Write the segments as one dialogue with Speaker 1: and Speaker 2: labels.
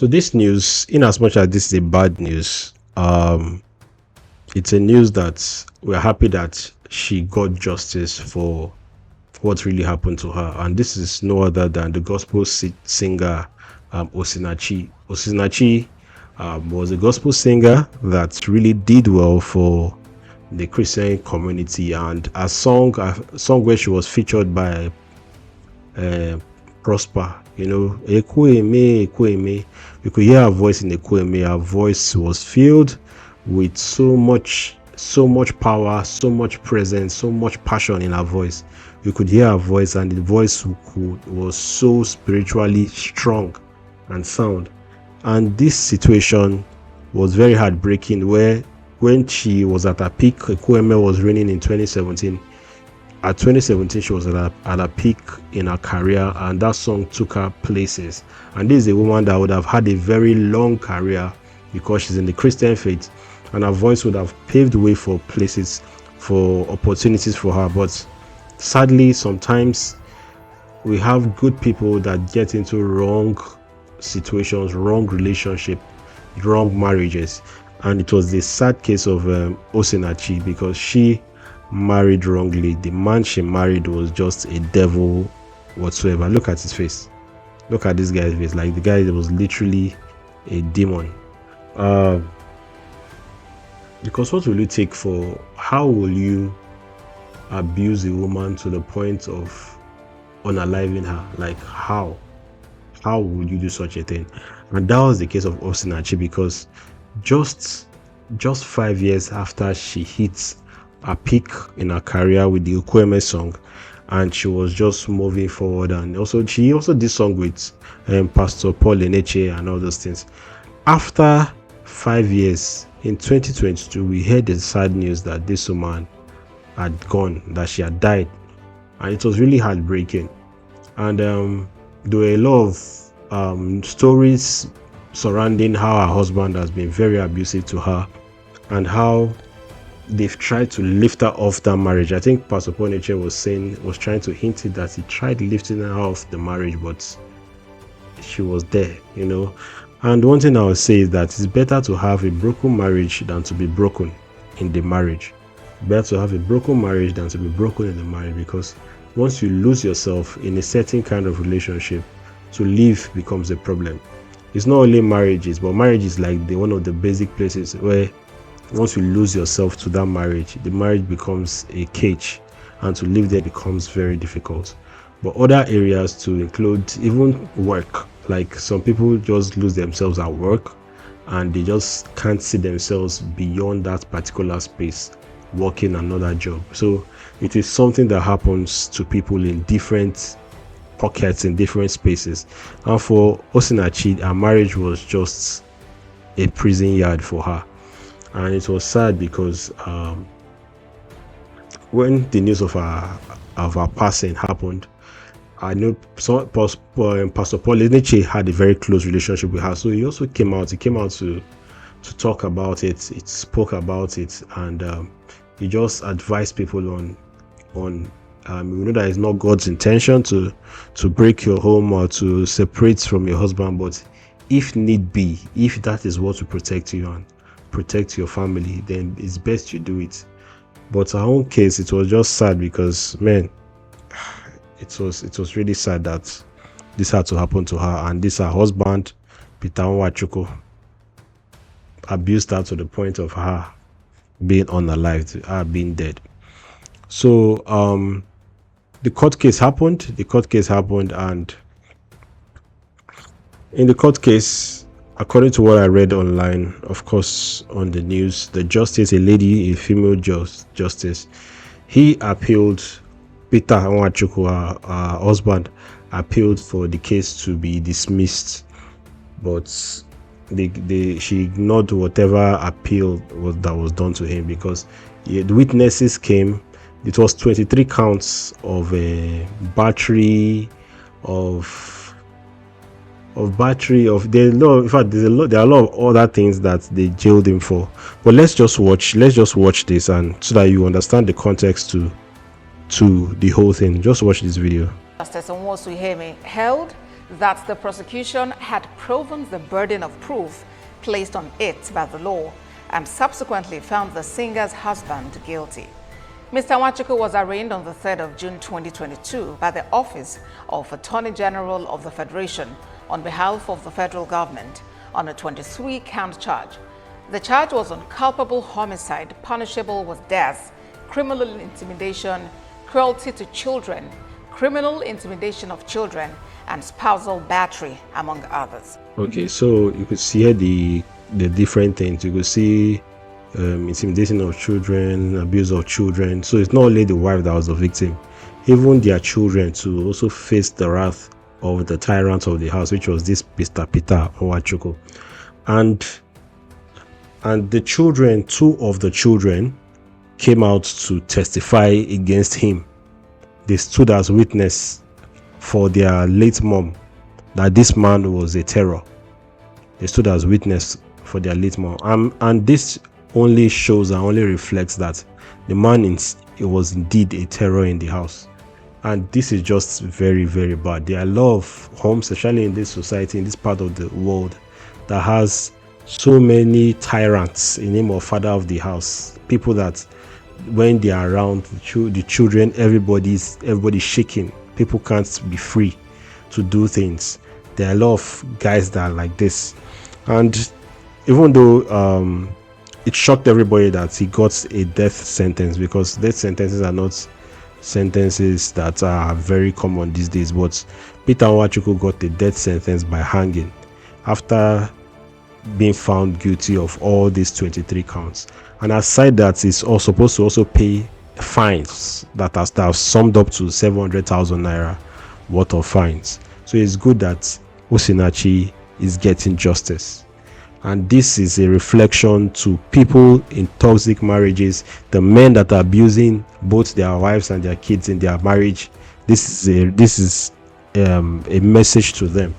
Speaker 1: So this news, in as much as this is a bad news, it's a news that we're happy that she got justice for what really happened to her. And this is no other than the gospel singer Osinachi. Osinachi was a gospel singer that really did well for the Christian community, and a song where she was featured by uh, Prosper. You know, Ekweme, Ekweme. You could hear her voice in Ekweme. Her voice was filled with so much power, so much presence, so much passion in her voice. You could hear her voice, and the voice was so spiritually strong and sound. And this situation was very heartbreaking. Where when she was at her peak, Ekweme was reigning in 2017. At 2017, she was at a peak in her career, and that song took her places. And this is a woman that would have had a very long career because she's in the Christian faith, and her voice would have paved the way for places, for opportunities for her. But sadly, sometimes we have good people that get into wrong situations, wrong relationship, wrong marriages. And it was the sad case of Osinachi, because she married wrongly. The man she married was just a devil whatsoever. Look at his face. Look at this guy's face. Like, the guy was literally a demon. Because what will you take for, how will you abuse a woman to the point of unaliving her? Like, how would you do such a thing? And that was the case of Osinachi, because just 5 years after she hit a peak in her career with the Ukweme song, and she was just moving forward. And also she also did song with Pastor Paul Eneche and all those things. After 5 years, in 2022, we heard the sad news that this woman had gone, that she had died, and it was really heartbreaking. And there were a lot of stories surrounding how her husband has been very abusive to her, and how they've tried to lift her off that marriage. I think Pastor Poneche was trying to hint it that he tried lifting her off the marriage, but she was there, you know. And one thing I would say is that it's better to have a broken marriage than to be broken in the marriage. Better to have a broken marriage than to be broken in the marriage, because once you lose yourself in a certain kind of relationship, to leave becomes a problem. It's not only marriages, but marriage is like one of the basic places where once you lose yourself to that marriage, the marriage becomes a cage, and to live there becomes very difficult. But other areas to include even work, like some people just lose themselves at work, and they just can't see themselves beyond that particular space, working another job. So it is something that happens to people in different pockets, in different spaces. And for Osinachi, her marriage was just a prison yard for her. And it was sad because when the news of her passing happened, I know Pastor Paul Eneche had a very close relationship with her, so he also came out. He came out to talk about it. He spoke about it, and he just advised people on we know that it's not God's intention to break your home or to separate from your husband, but if need be, if that is what will protect you and protect your family, then it's best you do it. But her own case, it was just sad because, man, it was really sad that this had to happen to her, and this her husband, Peter Nwachukwu, abused her to the point of her being unalived, her being dead. So the court case happened, and in the court case, according to what I read online, of course, on the news, the justice, a female justice, he appealed. Peter Nwachukwu, her husband, appealed for the case to be dismissed, but she ignored whatever appeal that was done to him, because the witnesses came. It was 23 counts of battery, there are a lot of other things that they jailed him for. But let's just watch this, and so that you understand the context to the whole thing. Just watch this video.
Speaker 2: Justice Nwachukwu held that the prosecution had proven the burden of proof placed on it by the law and subsequently found the singer's husband guilty. Mr. Nwachukwu was arraigned on the 3rd of June 2022 by the Office of Attorney General of the Federation on behalf of the federal government on a 23-count charge. The charge was on culpable homicide punishable with death, criminal intimidation, cruelty to children, criminal intimidation of children, and spousal battery, among others.
Speaker 1: Okay, so you could see here the different things. You could see intimidation of children, abuse of children. So it's not only the wife that was the victim, even their children to also face the wrath of the tyrant of the house, which was this Mr. Peter Nwachukwu. And the children, two of the children came out to testify against him. They stood as witness for their late mom that this man was a terror. They stood as witness for their late mom. And this only shows and only reflects that the man it was indeed a terror in the house. And this is just very, very bad. There are a lot of homes, especially in this society, in this part of the world, that has so many tyrants in the name of father of the house. People that when they are around the children, everybody's shaking. People can't be free to do things. There are a lot of guys that are like this. And even though it shocked everybody that he got a death sentence, because death sentences are not sentences that are very common these days, but Peter Nwachukwu got a death sentence by hanging after being found guilty of all these 23 counts. And aside that, he's also supposed to also pay fines that have summed up to 700,000 naira worth of fines. So it's good that Osinachi is getting justice. And this is a reflection to people in toxic marriages, the men that are abusing both their wives and their kids in their marriage. This is a message to them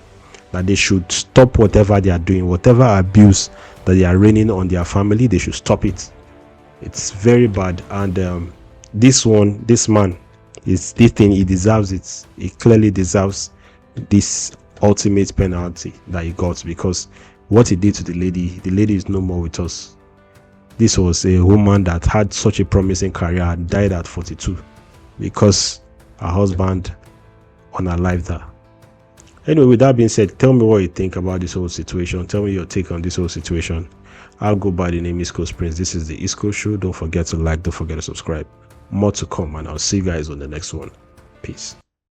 Speaker 1: that they should stop whatever they are doing, whatever abuse that they are raining on their family. They should stop it. It's very bad. And this man, he deserves it. He clearly deserves this ultimate penalty that he got, because what he did to the lady is no more with us. This was a woman that had such a promising career and died at 42 because her husband unalived her. Anyway, with that being said, tell me what you think about this whole situation. Tell me your take on this whole situation. I'll go by the name East Coast Prince. This is the East Coast Show. Don't forget to like, don't forget to subscribe. More to come, and I'll see you guys on the next one. Peace.